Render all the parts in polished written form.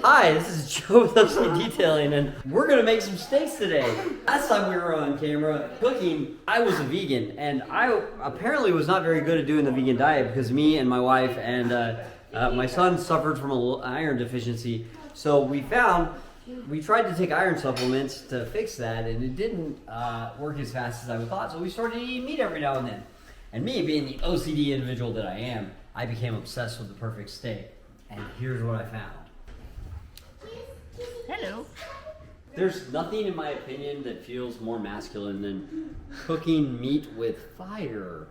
Hi, this is Joe with OCDetailing, and we're gonna make some steaks today. Last time we were on camera cooking, I was a vegan, and I apparently was not very good at doing the vegan diet because me and my wife and my son suffered from an iron deficiency. So we tried to take iron supplements to fix that, and it didn't work as fast as I thought. So we started eating meat every now and then. And me, being the OCD individual that I am, I became obsessed with the perfect steak. And here's what I found. Hello. There's nothing, in my opinion, that feels more masculine than cooking meat with fire.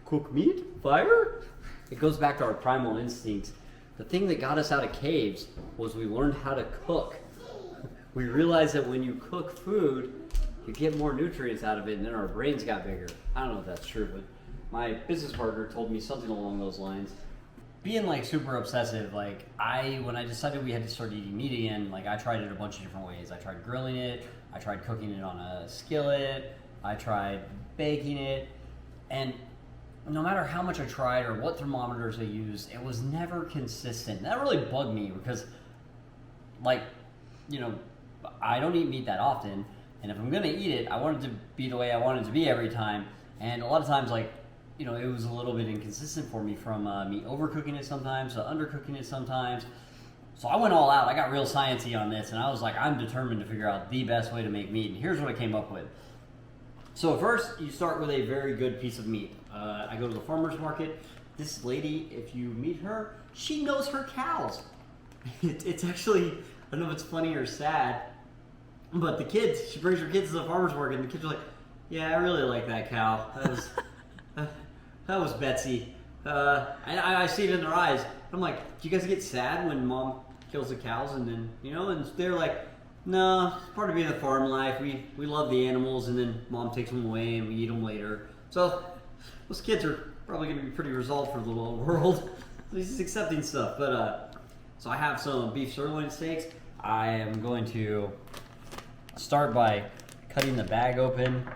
Cook meat? Fire? It goes back to our primal instincts. The thing that got us out of caves was we learned how to cook. We realized that when you cook food, you get more nutrients out of it, and then our brains got bigger. I don't know if that's true, but my business partner told me something along those lines. Being like super obsessive, like when I decided we had to start eating meat again, like I tried it a bunch of different ways. I tried grilling it, I tried cooking it on a skillet, I tried baking it, and no matter how much I tried or what thermometers I used, it was never consistent. That really bugged me because, like, you know, I don't eat meat that often, and if I'm gonna eat it, I want it to be the way I want it to be every time. And a lot of times, like, you know, it was a little bit inconsistent for me, from me overcooking it sometimes to undercooking it sometimes. So I went all out. I got real sciencey on this, and I was like, I'm determined to figure out the best way to make meat, and here's what I came up with. So first, you start with a very good piece of meat. I go to the farmer's market. This lady, if you meet her, she knows her cows. It's actually, I don't know if it's funny or sad, but the kids, she brings her kids to the farmer's market, and the kids are like, yeah, I really like that cow. That was Betsy. I see it in their eyes. I'm like, do you guys get sad when mom kills the cows? And then, you know, and they're like, no, it's part of being a farm life. We love the animals, and then mom takes them away and we eat them later. So those kids are probably going to be pretty resolved for the little world. He's just accepting stuff. But so I have some beef sirloin steaks. I am going to start by cutting the bag open.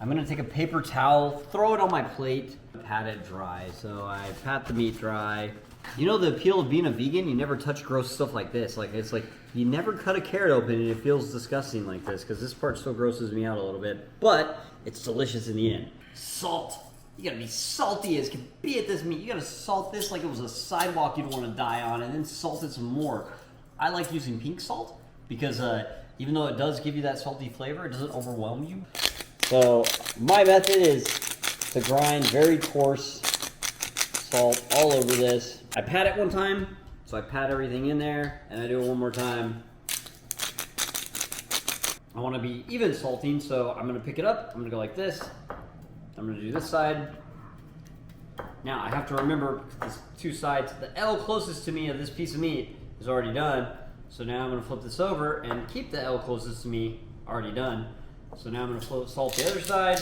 I'm gonna take a paper towel, throw it on my plate, pat it dry. So I pat the meat dry. You know the appeal of being a vegan? You never touch gross stuff like this. Like, it's like you never cut a carrot open and it feels disgusting like this, because this part still grosses me out a little bit. But it's delicious in the end. Salt. You gotta be salty as can be at this meat. You gotta salt this like it was a sidewalk you'd want to die on, and then salt it some more. I like using pink salt because even though it does give you that salty flavor, it doesn't overwhelm you. So my method is to grind very coarse salt all over this. I pat it one time, so I pat everything in there, and I do it one more time. I want to be even salting, so I'm going to pick it up. I'm going to go like this. I'm going to do this side. Now I have to remember these two sides. The L closest to me of this piece of meat is already done. So now I'm going to flip this over and keep the L closest to me already done. So now I'm going to salt the other side,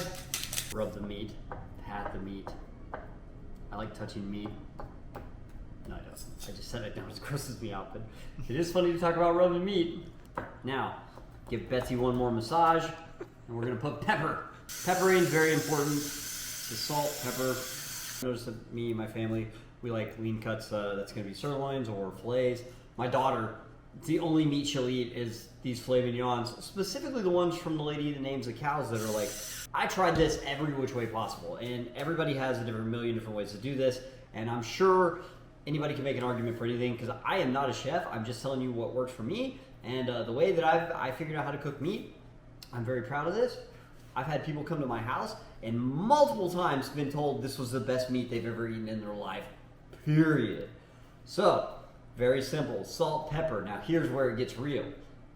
rub the meat, pat the meat. I like touching meat. No, I don't. I just said I don't. It grosses me out, but it is funny to talk about rubbing meat. Now, give Betsy one more massage, and we're going to put pepper. Peppering is very important. The salt, pepper. Notice that me and my family, we like lean cuts. That's going to be sirloins or fillets. My daughter, the only meat she'll eat is these filet mignons, specifically the ones from the lady that names the cows that are like, I tried this every which way possible, and everybody has a million different ways to do this, and I'm sure anybody can make an argument for anything, because I am not a chef. I'm just telling you what works for me, and the way that I figured out how to cook meat, I'm very proud of this. I've had people come to my house and multiple times been told this was the best meat they've ever eaten in their life, period. So, very simple, salt, pepper. Now here's where it gets real.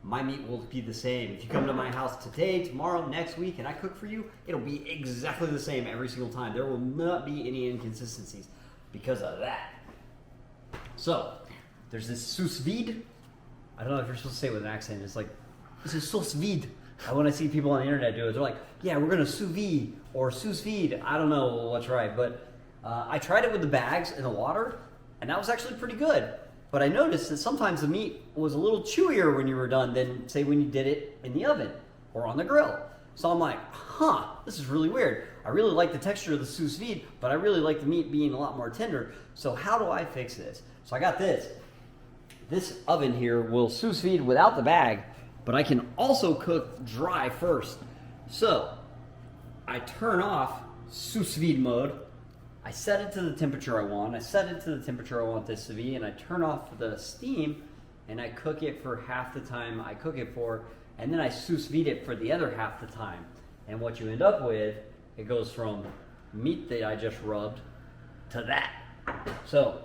My meat will be the same. If you come to my house today, tomorrow, next week, and I cook for you, it'll be exactly the same every single time. There will not be any inconsistencies because of that. So, there's this sous vide. I don't know if you're supposed to say it with an accent. It's like, this is sous vide. When I see people on the internet do it, they're like, yeah, we're gonna sous vide or sous vide. I don't know what's right, but I tried it with the bags and the water, and that was actually pretty good. But I noticed that sometimes the meat was a little chewier when you were done than, say, when you did it in the oven or on the grill. So I'm like, this is really weird. I really like the texture of the sous vide, but I really like the meat being a lot more tender. So how do I fix this? So I got this. this oven here will sous vide without the bag, but I can also cook dry first. So I turn off sous vide mode. I set it to the temperature I want. I set it to the temperature I want this to be, and I turn off the steam, and I cook it for half the time I cook it for, and then I sous vide it for the other half the time. And what you end up with, it goes from meat that I just rubbed to that. So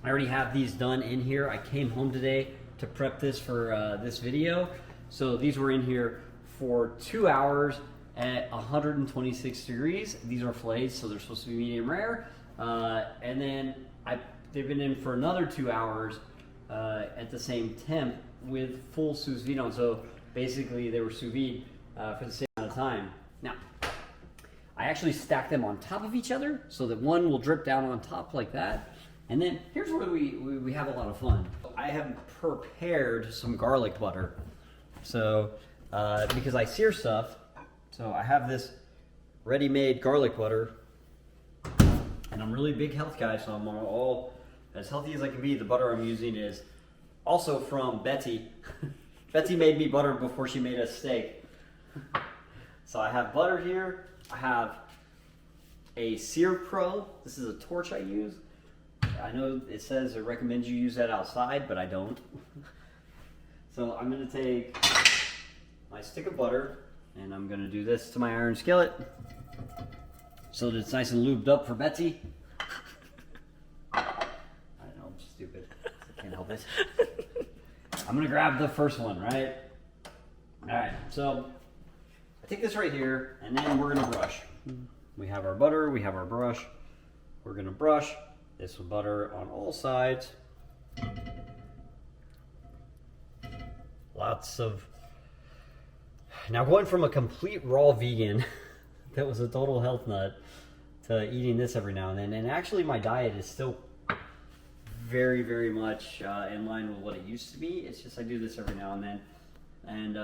I already have these done in here. I came home today to prep this for this video. So these were in here for 2 hours at 126 degrees. These are fillets, so they're supposed to be medium rare. And then they've been in for another 2 hours at the same temp with full sous vide on. So basically they were sous vide for the same amount of time. Now, I actually stack them on top of each other so that one will drip down on top like that. And then here's where we have a lot of fun. I have prepared some garlic butter. So, because I sear stuff, so I have this ready-made garlic butter, and I'm really a big health guy, so I'm all as healthy as I can be. The butter I'm using is also from Betty. Betty made me butter before she made us steak. So I have butter here. I have a Sear Pro. This is a torch I use. I know it says it recommends you use that outside, but I don't. So I'm going to take my stick of butter, and I'm going to do this to my iron skillet so that it's nice and lubed up for Betsy. I know, I'm stupid. I can't help it. I'm going to grab the first one, right? All right, so I take this right here, and then we're going to brush. We have our butter, we have our brush. We're going to brush this with butter on all sides. Lots of... Now, going from a complete raw vegan that was a total health nut to eating this every now and then, and actually my diet is still very, very much in line with what it used to be. It's just I do this every now and then, and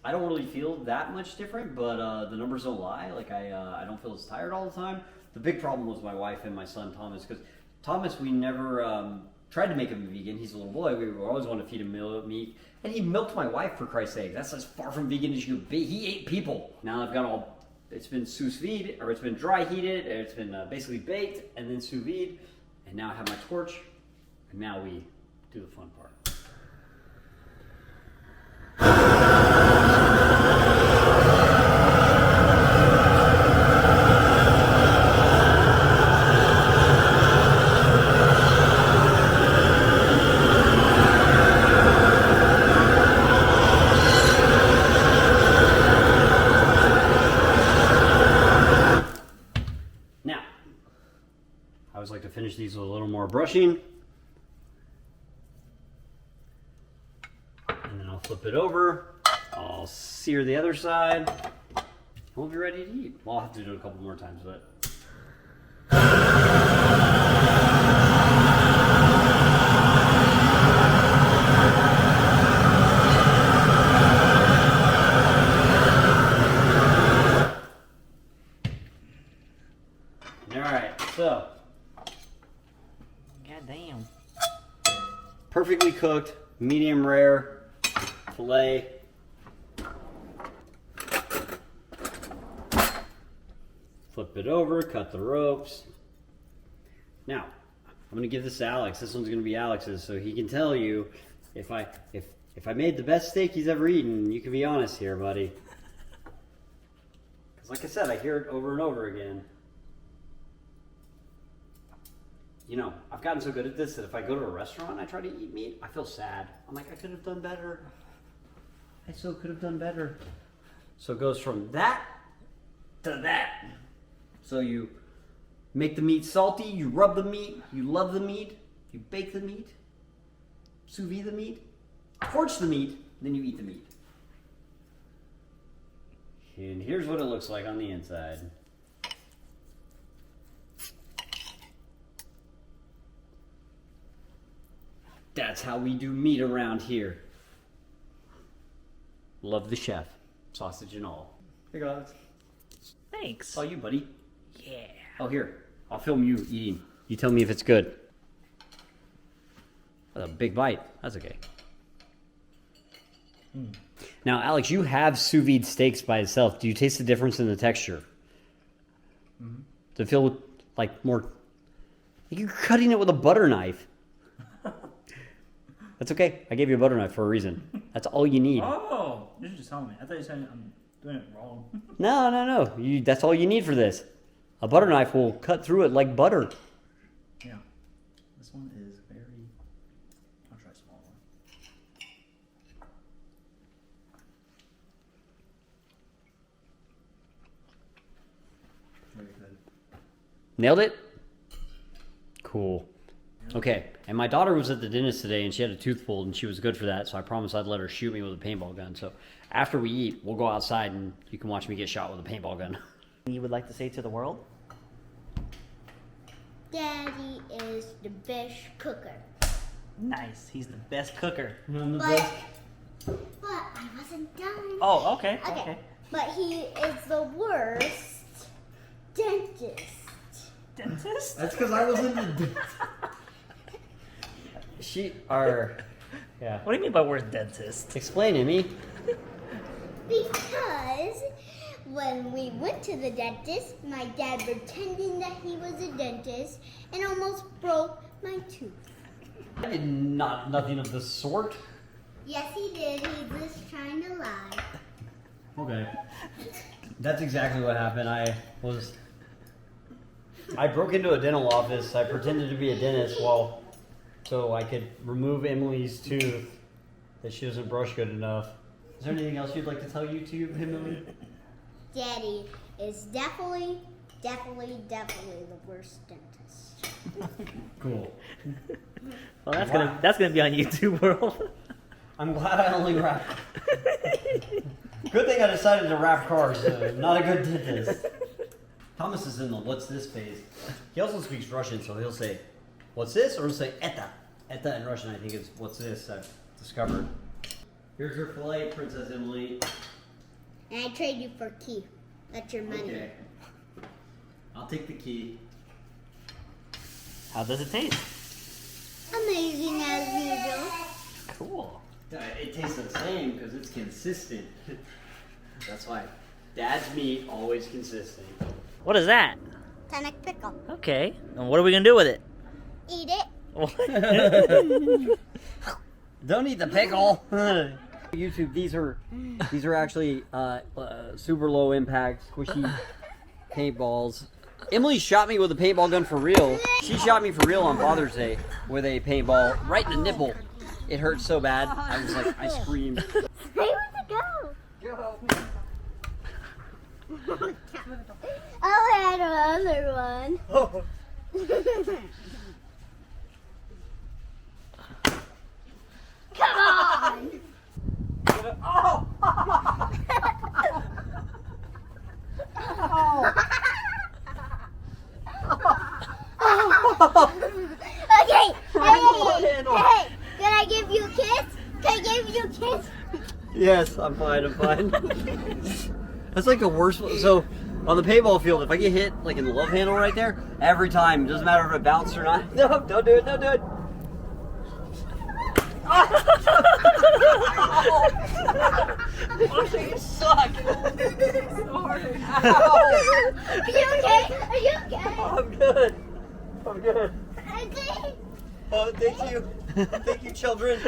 I don't really feel that much different, but the numbers don't lie. Like I don't feel as tired all the time. The big problem was my wife and my son Thomas, because Thomas, we never tried to make him a vegan. He's a little boy. We always wanted to feed him meat. And he milked my wife, for Christ's sake. That's as far from vegan as you could be. He ate people. Now I've got all, it's been sous vide, or it's been dry heated, or it's been basically baked, and then sous vide. And now I have my torch, and now we do the fun part. To finish these with a little more brushing, and then I'll flip it over. I'll sear the other side. We'll be ready to eat. Well, I'll have to do it a couple more times, but all right, so damn. Perfectly cooked, medium rare filet. Flip it over, cut the ropes. Now, I'm gonna give this to Alex. This one's gonna be Alex's, so he can tell you if I made the best steak he's ever eaten. You can be honest here, buddy. Because like I said, I hear it over and over again. You know, I've gotten so good at this that if I go to a restaurant and I try to eat meat, I feel sad. I'm like, I could have done better. I so could have done better. So it goes from that to that. So you make the meat salty, you rub the meat, you love the meat, you bake the meat, sous vide the meat, torch the meat, then you eat the meat. And here's what it looks like on the inside. That's how we do meat around here. Love the chef. Sausage and all. Here guys. Thanks. Oh, you buddy. Yeah. Oh, here. I'll film you eating. You tell me if it's good. A big bite. That's okay. Now, Alex, you have sous vide steaks by itself. Do you taste the difference in the texture? Does it feel like more... You're cutting it with a butter knife. That's okay. I gave you a butter knife for a reason. That's all you need. Oh, you should just tell me. I thought you said I'm doing it wrong. No. That's all you need for this. A butter knife will cut through it like butter. Yeah. This one is very... I'll try a small one. Very good. Nailed it? Cool. Okay, and my daughter was at the dentist today and she had a tooth pulled and she was good for that, so I promised I'd let her shoot me with a paintball gun. So after we eat, we'll go outside and you can watch me get shot with a paintball gun. You would like to say to the world? Daddy is the best cooker. Nice. He's the best cooker. But I wasn't done. Oh, okay. But he is the worst dentist. Dentist? That's because I was in the... Yeah. What do you mean by word dentist? Explain, Emmy. Because when we went to the dentist, my dad pretending that he was a dentist and almost broke my tooth. I did nothing of the sort. Yes, he did. He's just trying to lie. Okay. That's exactly what happened. I broke into a dental office. I pretended to be a dentist so I could remove Emily's tooth that she doesn't brush good enough. Is there anything else you'd like to tell YouTube, Emily? Daddy is definitely the worst dentist. Cool. Well, that's gonna be on YouTube world. I'm glad I only rap. Good thing I decided to rap cars. Not a good dentist. Thomas is in the what's this phase. He also speaks Russian, so he'll say, what's this? Or he'll say, eta. Eta in Russian, I think, is what's this, I've discovered. Here's your filet, Princess Emily. And I trade you for key. That's your money. Okay. I'll take the key. How does it taste? Amazing as usual. Cool. It tastes the same because it's consistent. That's why Dad's meat always consistent. What is that? Tonic pickle. Okay. And what are we gonna do with it? Eat it. Don't eat the pickle. YouTube, these are actually super low impact squishy paintballs. Emily shot me with a paintball gun for real. She shot me for real on Father's Day with a paintball right in the nipple. It hurt so bad. I was like, I screamed. Where to go? Oh, I had another one. Oh. Come on! Oh. Okay, hey, can I give you a kiss? Can I give you a kiss? Yes, I'm fine. That's like the worst one. So, on the paintball field, if I get hit like in the love handle right there, every time, doesn't matter if it bounced or not. No, don't do it, don't do it. Oh, you suck. Are you okay? Are you okay? I'm good. I think. Oh, thank you. Thank you, children.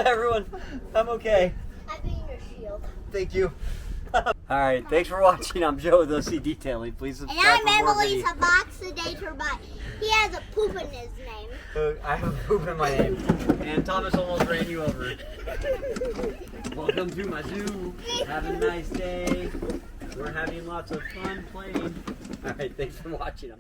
Everyone, I'm okay. I've been your shield. Thank you. Alright, thanks for watching. I'm Joe with OCDetailing. Please And subscribe I'm for more Emily's videos. Obsessive, but he has a poop in his name. I have a poop in my name. And Thomas almost ran you over. Welcome to my zoo. Have a nice day. We're having lots of fun playing. Alright, thanks for watching.